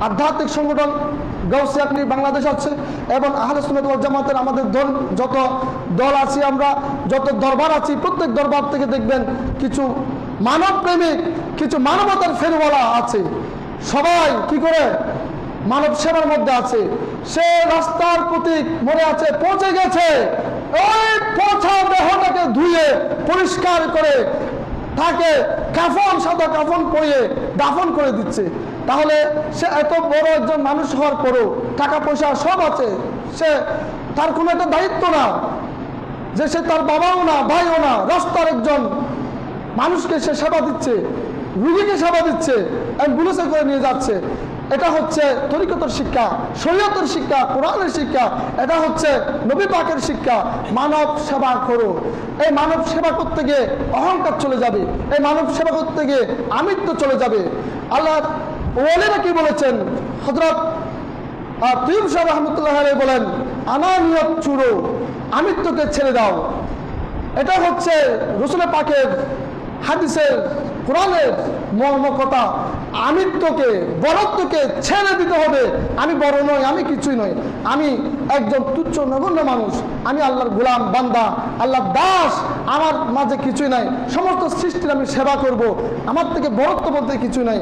আধ্যাত্মিক সংগঠন গাউসিয়া আপনি বাংলাদেশ আছে, এবং আহলে সুন্নাত ওয়াল জামাতের আমাদের যত দল আছি, আমরা যত দরবার আছি, প্রত্যেক দরবার থেকে দেখবেন কিছু মানব প্রেমিক, কিছু মানবতার ফেরওয়ালা আছে। সবাই কি করে মানব সেবার মধ্যে আছে। সে রাস্তার প্রতীক মনে আছে, পৌঁছে গেছে, ওই পৌঁছা দেহটাকে ধুয়ে পরিষ্কার করে তাকে কাফন, সাদা কাফন পরিয়ে দাফন করে দিচ্ছে। তাহলে সে এত বড় একজন মানুষ হওয়ার পরও, টাকা পয়সা সব আছে, সে তার কোনো একটা দায়িত্ব না যে সে তার বাবাও না, ভাইও না, রাস্তার একজন মানুষকে সে সেবা দিচ্ছে, রুগীকে সেবা দিচ্ছে, অ্যাম্বুলেন্সে করে নিয়ে যাচ্ছে। এটা হচ্ছে তরিকতের শিক্ষা, শরীয়তের শিক্ষা, কোরআনের শিক্ষা, এটা হচ্ছে নবী পাকের শিক্ষা। মানব সেবা করো। এই মানব সেবা করতে গিয়ে অহংকার চলে যাবে, এই মানব সেবা করতে গিয়ে আমিত্ব চলে যাবে। আল্লাহ ওয়ালিরা কি বলেছেন? হযরত তুয়ুব সাহেব রহমতুল্লাহ আলাইহি বলেন, আনানিয়ত চুরো, আমিত্বকে ছেড়ে দাও। এটা হচ্ছে রাসূল পাকের হাদিসের, কোরআনের মর্মকথা। আমিত্বকে, বড়ত্বকে ছেড়ে দিতে হবে। আমি বড় নই, আমি কিছুই নই, আমি একজন তুচ্ছ নগণ্য মানুষ, আমি আল্লাহর গোলাম বান্দা, আল্লাহর দাস, আমার মাঝে কিছুই নাই, সমস্ত সৃষ্টির আমি সেবা করব, আমার থেকে বড়ত্ব বলতে কিছু নাই।